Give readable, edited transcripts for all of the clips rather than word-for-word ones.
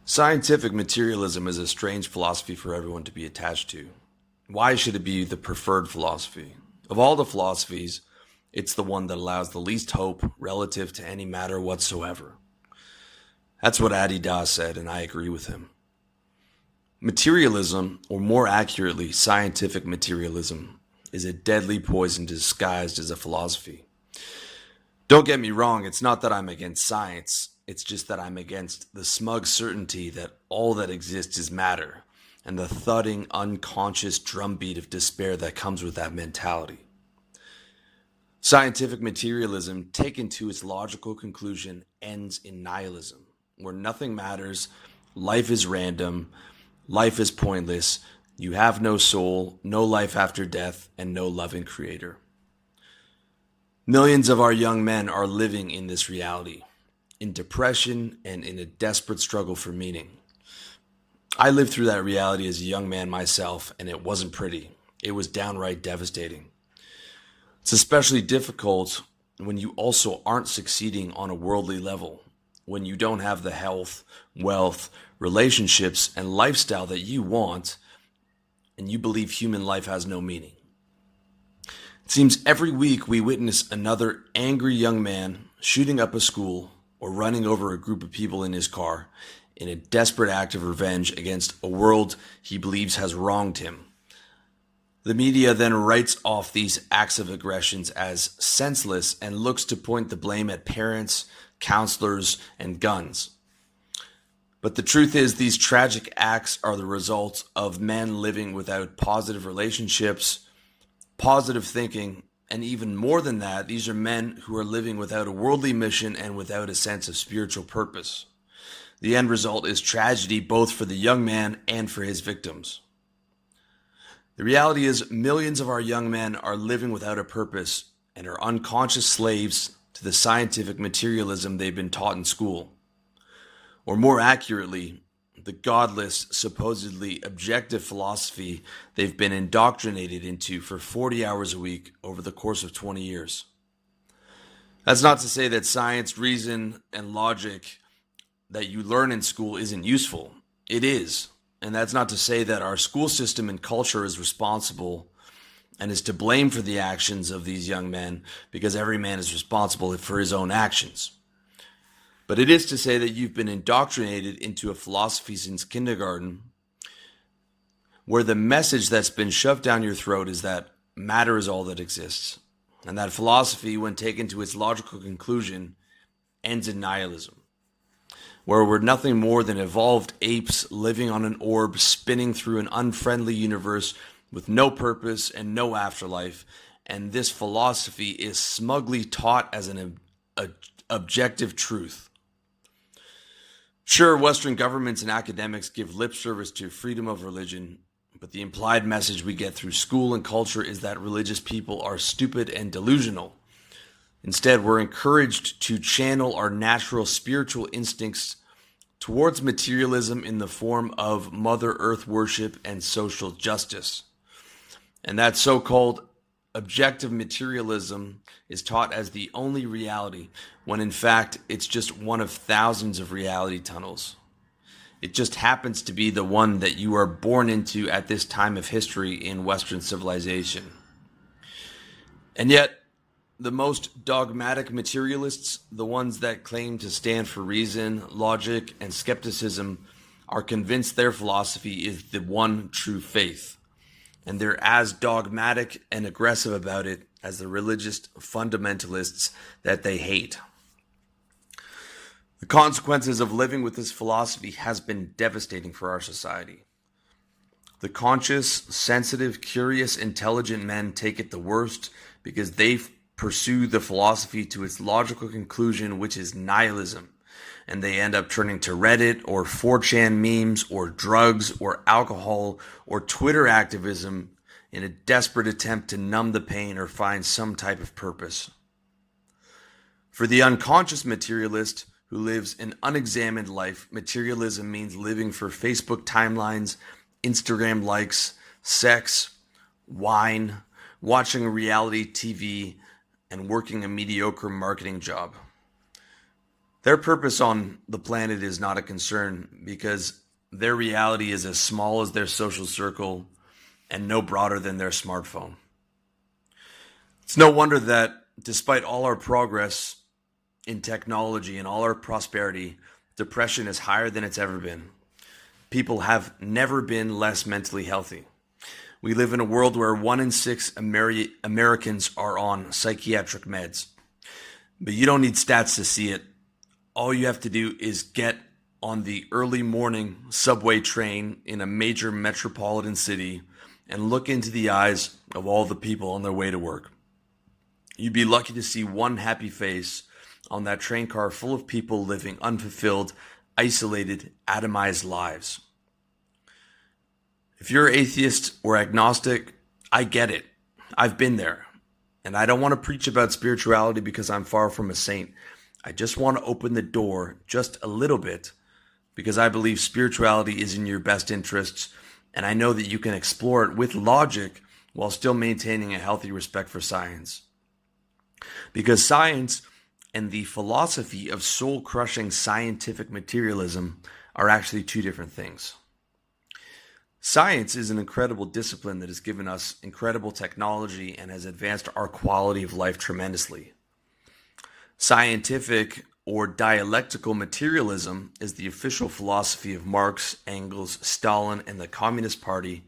Scientific materialism is a strange philosophy for everyone to be attached to. Why should it be the preferred philosophy? Of all the philosophies, it's the one that allows the least hope relative to any matter whatsoever. That's what Adidas said, and I agree with him. Materialism, or more accurately, scientific materialism, is a deadly poison disguised as a philosophy. Don't get me wrong, it's not that I'm against science, it's just that I'm against the smug certainty that all that exists is matter, and the thudding, unconscious drumbeat of despair that comes with that mentality. Scientific materialism, taken to its logical conclusion, ends in nihilism, where nothing matters, life is random, life is pointless, you have no soul, no life after death, and no loving creator. Millions of our young men are living in this reality, in depression and in a desperate struggle for meaning. I lived through that reality as a young man myself, and it wasn't pretty. It was downright devastating. It's especially difficult when you also aren't succeeding on a worldly level, when you don't have the health, wealth, relationships, and lifestyle that you want, and you believe human life has no meaning. It seems every week we witness another angry young man shooting up a school or running over a group of people in his car in a desperate act of revenge against a world he believes has wronged him. The media then writes off these acts of aggressions as senseless and looks to point the blame at parents, counselors, and guns. But the truth is, these tragic acts are the result of men living without positive relationships, positive thinking, and even more than that, these are men who are living without a worldly mission and without a sense of spiritual purpose. The end result is tragedy both for the young man and for his victims. The reality is, millions of our young men are living without a purpose and are unconscious slaves to the scientific materialism they've been taught in school. Or more accurately, the godless, supposedly objective philosophy they've been indoctrinated into for 40 hours a week over the course of 20 years. That's not to say that science, reason, and logic that you learn in school isn't useful. It is. And that's not to say that our school system and culture is responsible and is to blame for the actions of these young men, because every man is responsible for his own actions. But it is to say that you've been indoctrinated into a philosophy since kindergarten where the message that's been shoved down your throat is that matter is all that exists. And that philosophy, when taken to its logical conclusion, ends in nihilism, where we're nothing more than evolved apes living on an orb spinning through an unfriendly universe with no purpose and no afterlife. And this philosophy is smugly taught as an objective truth. Sure, Western governments and academics give lip service to freedom of religion, but the implied message we get through school and culture is that religious people are stupid and delusional. Instead, we're encouraged to channel our natural spiritual instincts towards materialism in the form of Mother Earth worship and social justice. And that so-called objective materialism is taught as the only reality, when in fact it's just one of thousands of reality tunnels. It just happens to be the one that you are born into at this time of history in Western civilization. And yet, the most dogmatic materialists, the ones that claim to stand for reason, logic, and skepticism, are convinced their philosophy is the one true faith. And they're as dogmatic and aggressive about it as the religious fundamentalists that they hate. The consequences of living with this philosophy has been devastating for our society. The conscious, sensitive, curious, intelligent men take it the worst because they pursue the philosophy to its logical conclusion, which is nihilism. And they end up turning to Reddit or 4chan memes or drugs or alcohol or Twitter activism in a desperate attempt to numb the pain or find some type of purpose. For the unconscious materialist who lives an unexamined life, materialism means living for Facebook timelines, Instagram likes, sex, wine, watching reality TV, and working a mediocre marketing job. Their purpose on the planet is not a concern because their reality is as small as their social circle and no broader than their smartphone. It's no wonder that despite all our progress in technology and all our prosperity, depression is higher than it's ever been. People have never been less mentally healthy. We live in a world where 1 in 6 Americans are on psychiatric meds. But you don't need stats to see it. All you have to do is get on the early morning subway train in a major metropolitan city and look into the eyes of all the people on their way to work. You'd be lucky to see one happy face on that train car full of people living unfulfilled, isolated, atomized lives. If you're atheist or agnostic, I get it. I've been there. And I don't want to preach about spirituality because I'm far from a saint. I just want to open the door just a little bit because I believe spirituality is in your best interests, and I know that you can explore it with logic while still maintaining a healthy respect for science. Because science and the philosophy of soul-crushing scientific materialism are actually two different things. Science is an incredible discipline that has given us incredible technology and has advanced our quality of life tremendously. Scientific or dialectical materialism is the official philosophy of Marx, Engels, Stalin, and the Communist Party,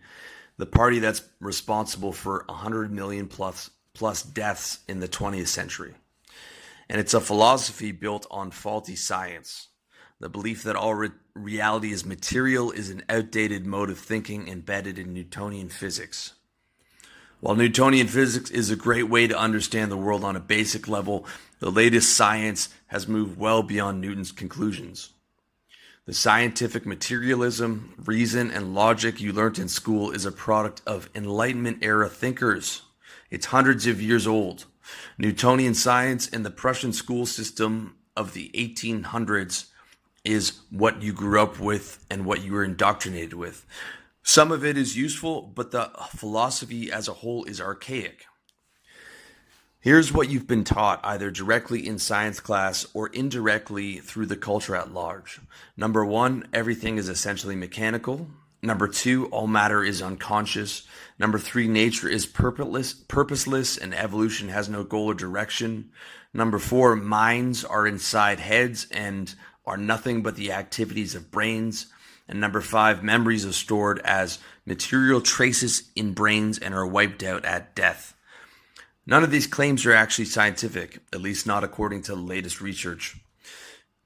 the party that's responsible for 100 million plus deaths in the 20th century. And it's a philosophy built on faulty science. The belief that all reality is material is an outdated mode of thinking embedded in Newtonian physics. While Newtonian physics is a great way to understand the world on a basic level, the latest science has moved well beyond Newton's conclusions. The scientific materialism, reason, and logic you learnt in school is a product of Enlightenment-era thinkers. It's hundreds of years old. Newtonian science and the Prussian school system of the 1800s is what you grew up with and what you were indoctrinated with. Some of it is useful, but the philosophy as a whole is archaic. Here's what you've been taught either directly in science class or indirectly through the culture at large. Number 1, everything is essentially mechanical. Number 2, all matter is unconscious. Number 3, nature is purposeless and evolution has no goal or direction. Number 4, minds are inside heads and are nothing but the activities of brains. And number 5, memories are stored as material traces in brains and are wiped out at death. None of these claims are actually scientific, at least not according to the latest research.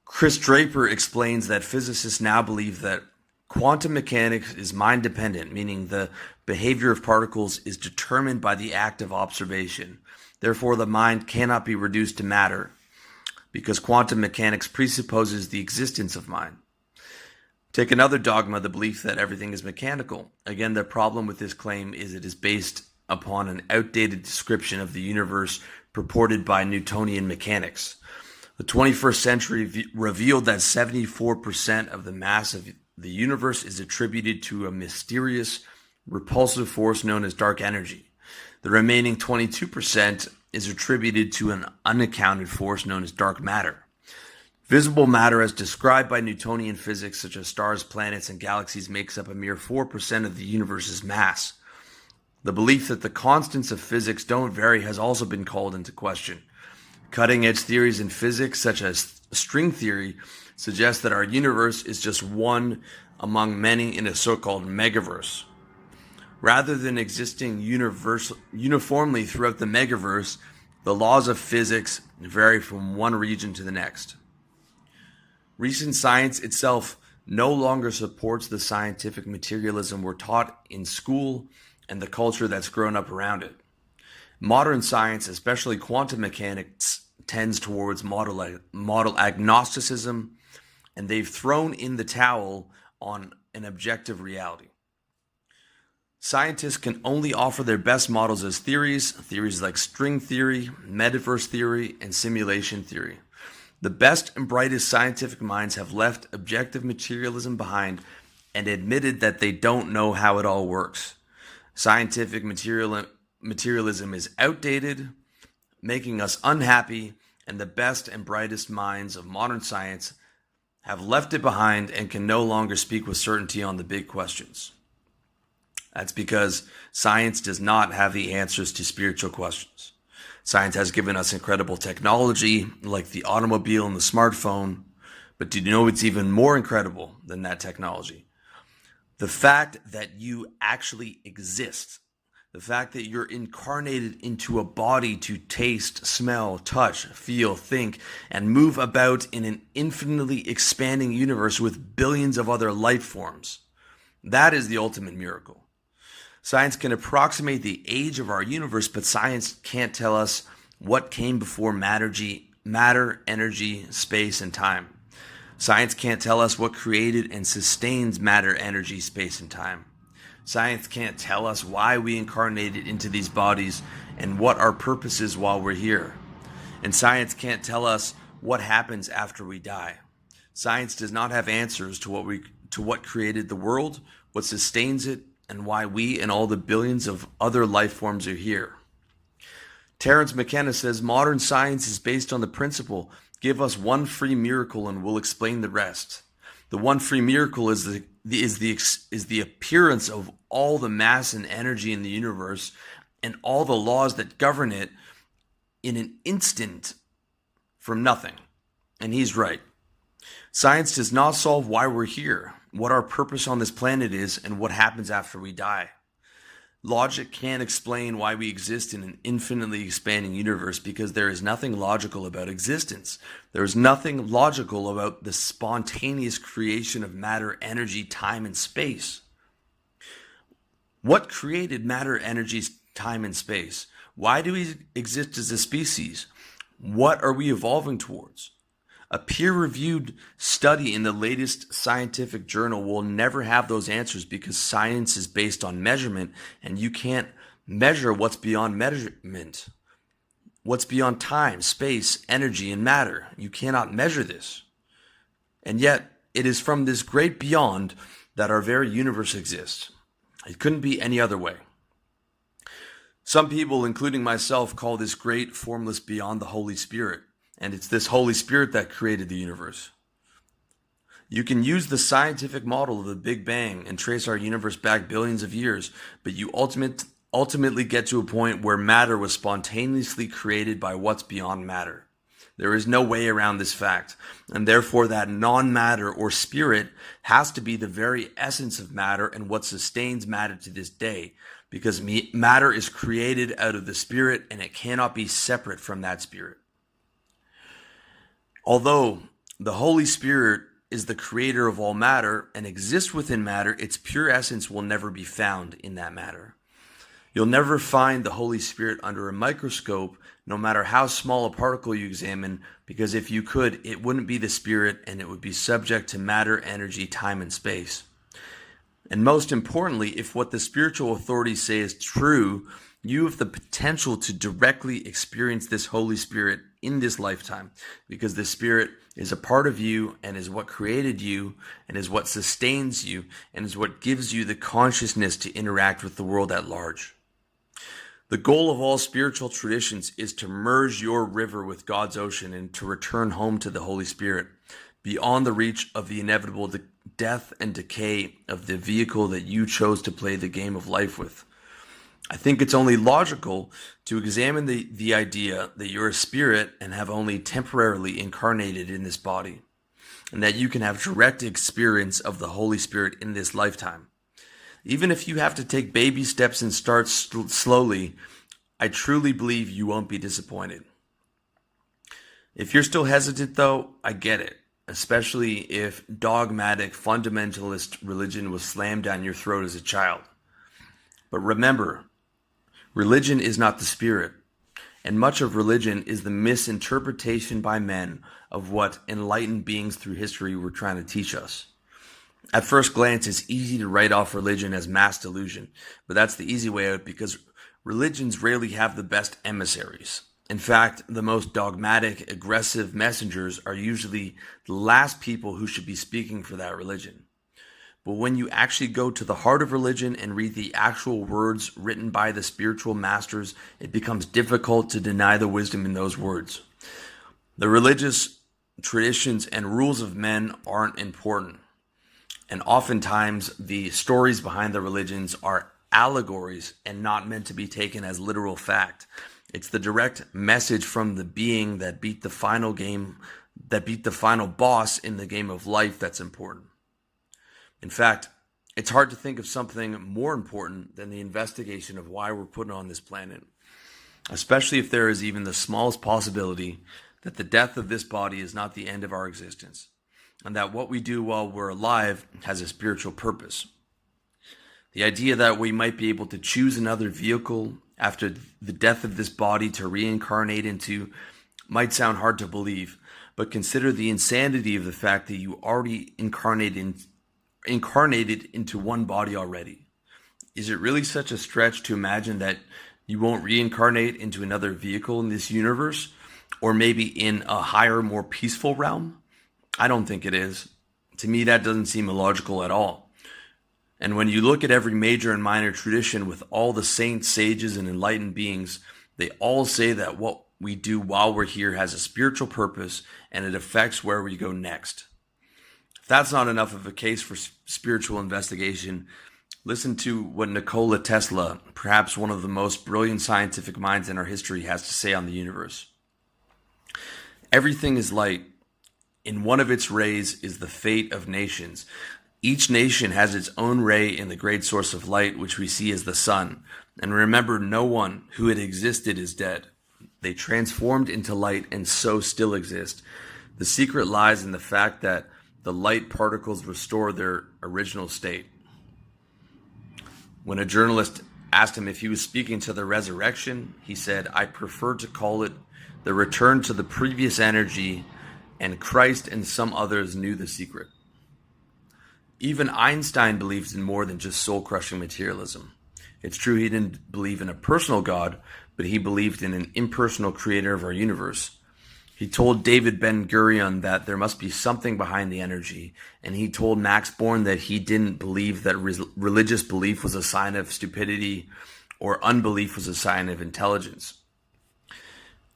Chris Draper explains that physicists now believe that quantum mechanics is mind-dependent, meaning the behavior of particles is determined by the act of observation. Therefore, the mind cannot be reduced to matter, because quantum mechanics presupposes the existence of mind. Take another dogma, the belief that everything is mechanical. Again, the problem with this claim is it is based upon an outdated description of the universe purported by Newtonian mechanics. The 21st century revealed that 74% of the mass of the universe is attributed to a mysterious, repulsive force known as dark energy. The remaining 22% is attributed to an unaccounted force known as dark matter. Visible matter as described by Newtonian physics, such as stars, planets, and galaxies, makes up a mere 4% of the universe's mass. The belief that the constants of physics don't vary has also been called into question. Cutting-edge theories in physics, such as string theory, suggest that our universe is just one among many in a so-called megaverse. Rather than existing uniformly throughout the megaverse, the laws of physics vary from one region to the next. Recent science itself no longer supports the scientific materialism we're taught in school and the culture that's grown up around it. Modern science, especially quantum mechanics, tends towards model agnosticism, and they've thrown in the towel on an objective reality. Scientists can only offer their best models as theories like string theory, metaverse theory, and simulation theory. The best and brightest scientific minds have left objective materialism behind and admitted that they don't know how it all works. Scientific materialism is outdated, making us unhappy, and the best and brightest minds of modern science have left it behind and can no longer speak with certainty on the big questions. That's because science does not have the answers to spiritual questions. Science has given us incredible technology like the automobile and the smartphone, but do you know it's even more incredible than that technology? The fact that you actually exist. The fact that you're incarnated into a body to taste, smell, touch, feel, think, and move about in an infinitely expanding universe with billions of other life forms. That is the ultimate miracle. Science can approximate the age of our universe, but science can't tell us what came before matter, energy, space, and time. Science can't tell us what created and sustains matter, energy, space, and time. Science can't tell us why we incarnated into these bodies and what our purpose is while we're here. And science can't tell us what happens after we die. Science does not have answers to what created the world, what sustains it, and why we and all the billions of other life forms are here. Terence McKenna says modern science is based on the principle, give us one free miracle and we'll explain the rest. The one free miracle is the appearance of all the mass and energy in the universe and all the laws that govern it in an instant from nothing. And he's right. Science does not solve why we're here, what our purpose on this planet is, and what happens after we die. Logic can't explain why we exist in an infinitely expanding universe because there is nothing logical about existence. There is nothing logical about the spontaneous creation of matter, energy, time, and space. What created matter, energy, time, and space? Why do we exist as a species? What are we evolving towards? A peer-reviewed study in the latest scientific journal will never have those answers because science is based on measurement, and you can't measure what's beyond measurement. What's beyond time, space, energy, and matter. You cannot measure this. And yet, it is from this great beyond that our very universe exists. It couldn't be any other way. Some people, including myself, call this great formless beyond the Holy Spirit. And it's this Holy Spirit that created the universe. You can use the scientific model of the Big Bang and trace our universe back billions of years, but you ultimately get to a point where matter was spontaneously created by what's beyond matter. There is no way around this fact, and therefore that non-matter or spirit has to be the very essence of matter and what sustains matter to this day, because matter is created out of the spirit and it cannot be separate from that spirit. Although the Holy Spirit is the creator of all matter and exists within matter, its pure essence will never be found in that matter. You'll never find the Holy Spirit under a microscope, no matter how small a particle you examine, because if you could, it wouldn't be the Spirit and it would be subject to matter, energy, time, and space. And most importantly, if what the spiritual authorities say is true, you have the potential to directly experience this Holy Spirit in this lifetime, because the Spirit is a part of you and is what created you and is what sustains you and is what gives you the consciousness to interact with the world at large. The goal of all spiritual traditions is to merge your river with God's ocean and to return home to the Holy Spirit, beyond the reach of the inevitable death and decay of the vehicle that you chose to play the game of life with. I think it's only logical to examine the idea that you're a spirit and have only temporarily incarnated in this body, and that you can have direct experience of the Holy Spirit in this lifetime. Even if you have to take baby steps and start slowly, I truly believe you won't be disappointed. If you're still hesitant though, I get it, especially if dogmatic fundamentalist religion was slammed down your throat as a child. But remember, religion is not the Spirit, and much of religion is the misinterpretation by men of what enlightened beings through history were trying to teach us. At first glance, it's easy to write off religion as mass delusion, but that's the easy way out because religions rarely have the best emissaries. In fact, the most dogmatic, aggressive messengers are usually the last people who should be speaking for that religion. But when you actually go to the heart of religion and read the actual words written by the spiritual masters, it becomes difficult to deny the wisdom in those words. The religious traditions and rules of men aren't important. And oftentimes, the stories behind the religions are allegories and not meant to be taken as literal fact. It's the direct message from the being that beat the final boss in the game of life that's important. In fact, it's hard to think of something more important than the investigation of why we're put on this planet, especially if there is even the smallest possibility that the death of this body is not the end of our existence, and that what we do while we're alive has a spiritual purpose. The idea that we might be able to choose another vehicle after the death of this body to reincarnate into might sound hard to believe, but consider the insanity of the fact that you already incarnated into one body already. Is it really such a stretch to imagine that you won't reincarnate into another vehicle in this universe, or maybe in a higher, more peaceful realm? I don't think it is. To me, that doesn't seem illogical at all. And when you look at every major and minor tradition with all the saints, sages, and enlightened beings, they all say that what we do while we're here has a spiritual purpose and it affects where we go next. If that's not enough of a case for spiritual investigation, listen to what Nikola Tesla, perhaps one of the most brilliant scientific minds in our history, has to say on the universe. Everything is light. In one of its rays is the fate of nations. Each nation has its own ray in the great source of light, which we see as the sun. And remember, no one who had existed is dead. They transformed into light and so still exist. The secret lies in the fact that the light particles restore their original state. When a journalist asked him if he was speaking to the resurrection, he said, "I prefer to call it the return to the previous energy, and Christ and some others knew the secret." Even Einstein believed in more than just soul-crushing materialism. It's true he didn't believe in a personal God, but he believed in an impersonal creator of our universe. He told David Ben-Gurion that there must be something behind the energy, and he told Max Born that he didn't believe that religious belief was a sign of stupidity or unbelief was a sign of intelligence.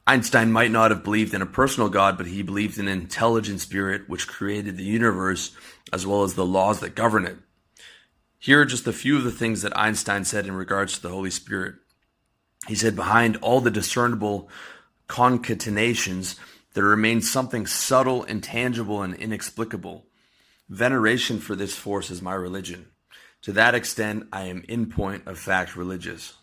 Einstein might not have believed in a personal God, but he believed in an intelligent spirit which created the universe as well as the laws that govern it. Here are just a few of the things that Einstein said in regards to the Holy Spirit. He said, "Behind all the discernible concatenations, there remains something subtle, intangible, and inexplicable. Veneration for this force is my religion. To that extent, I am in point of fact religious."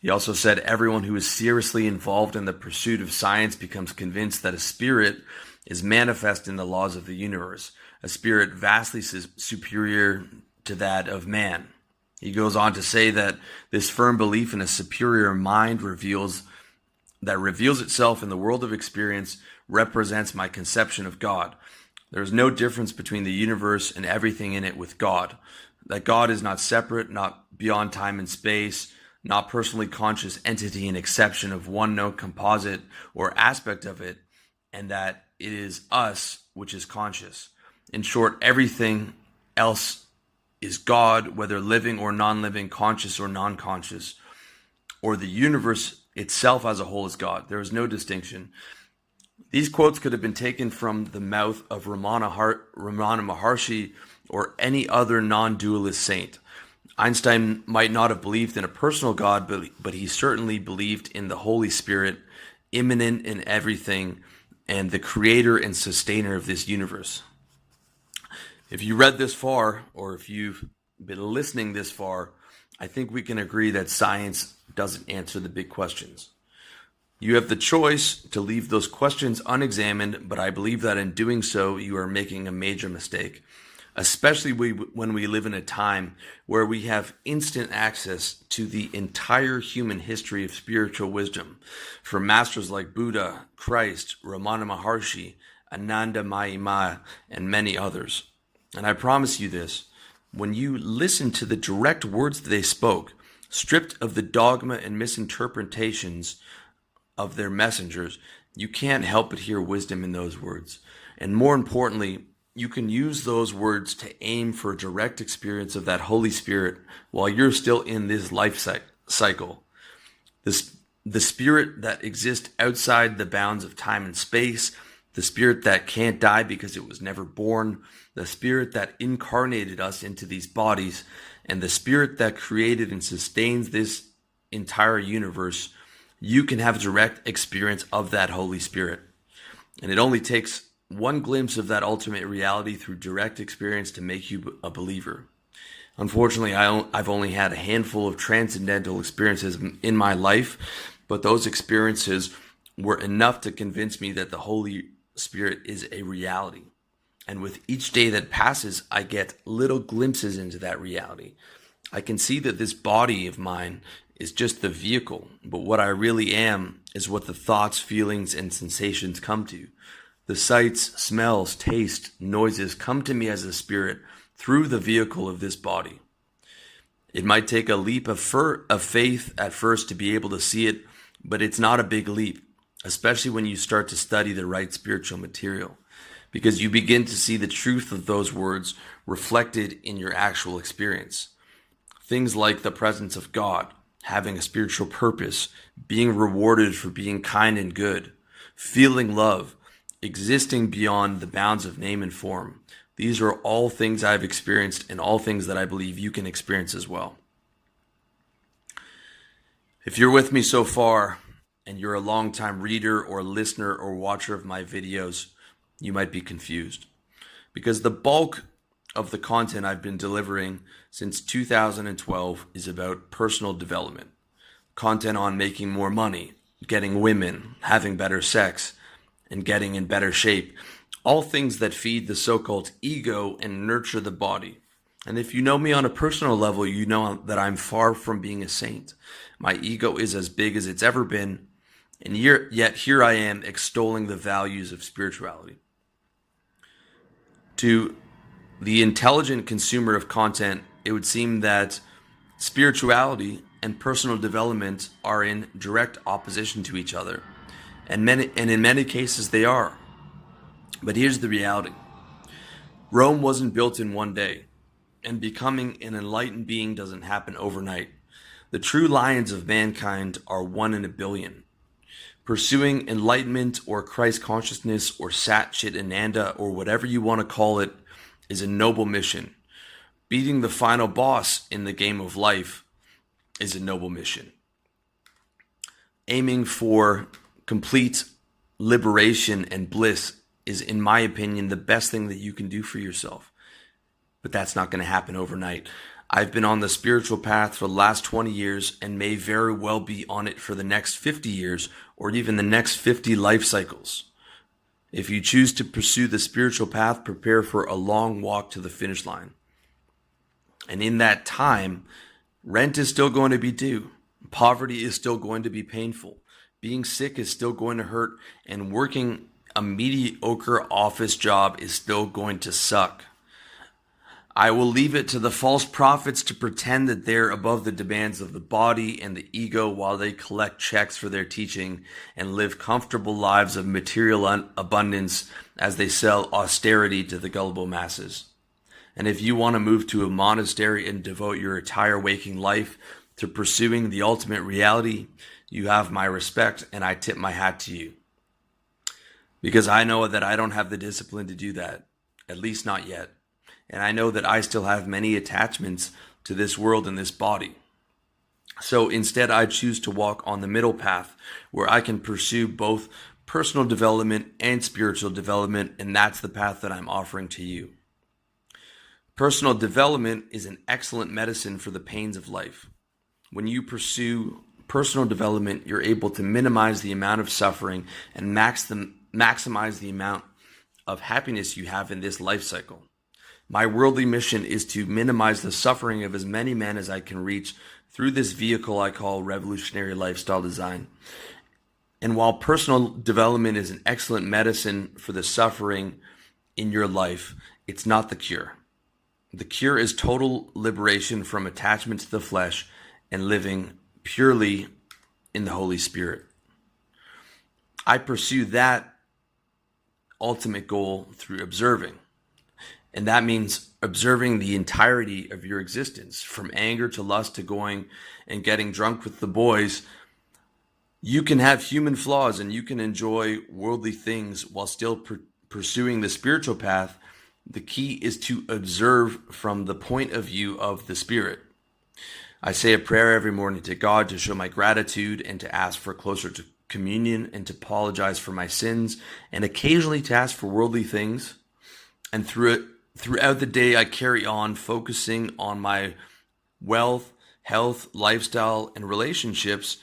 He also said, "Everyone who is seriously involved in the pursuit of science becomes convinced that a spirit is manifest in the laws of the universe, a spirit vastly superior to that of man." He goes on to say that this firm belief in a superior mind reveals itself in the world of experience represents my conception of God. There is no difference between the universe and everything in it with God. That God is not separate, not beyond time and space, not personally conscious entity and exception of one known composite or aspect of it, and that it is us which is conscious. In short, everything else is God, whether living or non-living, conscious or non-conscious, or the universe itself as a whole is God. There is no distinction. These quotes could have been taken from the mouth of Ramana Maharshi or any other non-dualist saint. Einstein might not have believed in a personal God, but he certainly believed in the Holy Spirit, immanent in everything, and the creator and sustainer of this universe. If you read this far, or if you've been listening this far, I think we can agree that science doesn't answer the big questions. You have the choice to leave those questions unexamined, but I believe that in doing so, you are making a major mistake, especially when we live in a time where we have instant access to the entire human history of spiritual wisdom from masters like Buddha, Christ, Ramana Maharshi, Ananda Mayima, and many others. And I promise you this, when you listen to the direct words that they spoke, stripped of the dogma and misinterpretations of their messengers, you can't help but hear wisdom in those words. And more importantly, you can use those words to aim for a direct experience of that Holy Spirit while you're still in this life cycle. the spirit that exists outside the bounds of time and space, the spirit that can't die because it was never born, the spirit that incarnated us into these bodies, and the spirit that created and sustains this entire universe. You can have direct experience of that Holy Spirit. And it only takes one glimpse of that ultimate reality through direct experience to make you a believer. Unfortunately, I've only had a handful of transcendental experiences in my life, but those experiences were enough to convince me that the Holy Spirit is a reality. And with each day that passes, I get little glimpses into that reality. I can see that this body of mine is just the vehicle, but what I really am is what the thoughts, feelings, and sensations come to. The sights, smells, taste, noises come to me as a spirit through the vehicle of this body. It might take a leap of faith at first to be able to see it, but it's not a big leap, especially when you start to study the right spiritual material, because you begin to see the truth of those words reflected in your actual experience. Things like the presence of God, having a spiritual purpose, being rewarded for being kind and good, feeling love, existing beyond the bounds of name and form. These are all things I've experienced and all things that I believe you can experience as well. If you're with me so far and you're a longtime reader or listener or watcher of my videos, you might be confused, because the bulk of the content I've been delivering since 2012 is about personal development. Content on making more money, getting women, having better sex, and getting in better shape. All things that feed the so-called ego and nurture the body. And if you know me on a personal level, you know that I'm far from being a saint. My ego is as big as it's ever been, and yet here I am extolling the values of spirituality. To the intelligent consumer of content, it would seem that spirituality and personal development are in direct opposition to each other. And in many cases they are. But here's the reality. Rome wasn't built in one day, and becoming an enlightened being doesn't happen overnight. The true lions of mankind are 1 in a billion. Pursuing enlightenment or Christ consciousness or Sat Chit Ananda or whatever you want to call it is a noble mission. Beating the final boss in the game of life is a noble mission. Aiming for complete liberation and bliss is, in my opinion, the best thing that you can do for yourself. But that's not going to happen overnight. I've been on the spiritual path for the last 20 years and may very well be on it for the next 50 years or even the next 50 life cycles. If you choose to pursue the spiritual path, prepare for a long walk to the finish line. And in that time, rent is still going to be due. Poverty is still going to be painful. Being sick is still going to hurt. And working a mediocre office job is still going to suck. I will leave it to the false prophets to pretend that they're above the demands of the body and the ego while they collect checks for their teaching and live comfortable lives of material abundance as they sell austerity to the gullible masses. And if you want to move to a monastery and devote your entire waking life to pursuing the ultimate reality, you have my respect, and I tip my hat to you. Because I know that I don't have the discipline to do that, at least not yet. And I know that I still have many attachments to this world and this body. So instead, I choose to walk on the middle path where I can pursue both personal development and spiritual development, and that's the path that I'm offering to you. Personal development is an excellent medicine for the pains of life. When you pursue personal development, you're able to minimize the amount of suffering and maximize the amount of happiness you have in this life cycle. My worldly mission is to minimize the suffering of as many men as I can reach through this vehicle I call revolutionary lifestyle design. And while personal development is an excellent medicine for the suffering in your life, it's not the cure. The cure is total liberation from attachment to the flesh and living purely in the Holy Spirit. I pursue that ultimate goal through observing. And that means observing the entirety of your existence, from anger to lust to going and getting drunk with the boys. You can have human flaws and you can enjoy worldly things while still pursuing the spiritual path. The key is to observe from the point of view of the Spirit. I say a prayer every morning to God to show my gratitude and to ask for closer to communion and to apologize for my sins and occasionally to ask for worldly things. And throughout the day, I carry on focusing on my wealth, health, lifestyle, and relationships,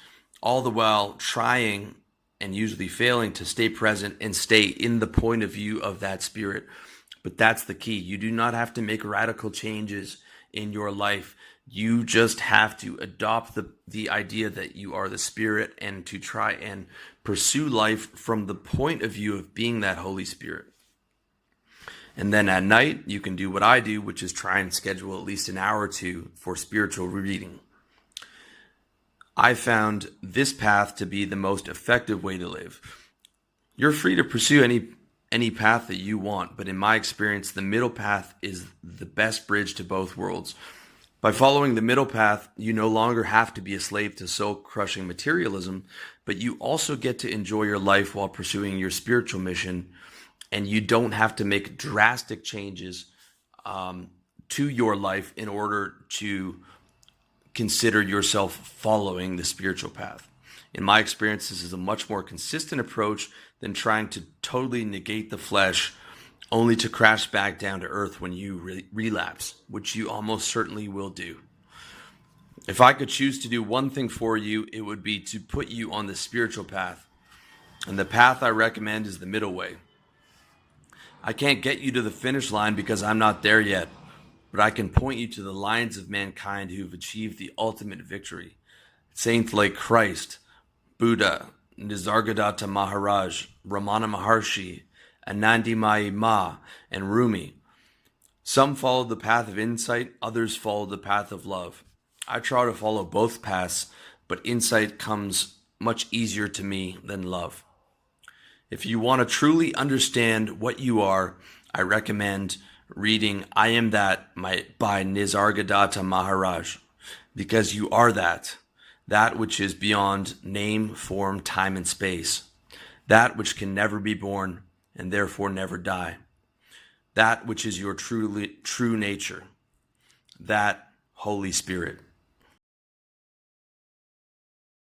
all the while trying and usually failing to stay present and stay in the point of view of that Spirit. But that's the key. You do not have to make radical changes in your life. You just have to adopt the idea that you are the Spirit and to try and pursue life from the point of view of being that Holy Spirit. And then at night, you can do what I do, which is try and schedule at least an hour or two for spiritual reading. I found this path to be the most effective way to live. You're free to pursue any path that you want, but in my experience, the middle path is the best bridge to both worlds. By following the middle path, you no longer have to be a slave to soul-crushing materialism, but you also get to enjoy your life while pursuing your spiritual mission, and you don't have to make drastic changes to your life in order to consider yourself following the spiritual path. In my experience, this is a much more consistent approach than trying to totally negate the flesh only to crash back down to earth when you relapse, which you almost certainly will do. If I could choose to do one thing for you, it would be to put you on the spiritual path. And the path I recommend is the middle way. I can't get you to the finish line because I'm not there yet, but I can point you to the lines of mankind who've achieved the ultimate victory. Saints like Christ, Buddha, Nisargadatta Maharaj, Ramana Maharshi, Anandamayi Ma, and Rumi. Some followed the path of insight, others followed the path of love. I try to follow both paths, but insight comes much easier to me than love. If you want to truly understand what you are, I recommend reading I Am That by Nisargadatta Maharaj, because you are that which is beyond name, form, time, and space, that which can never be born and therefore never die, that which is your true nature, that Holy Spirit.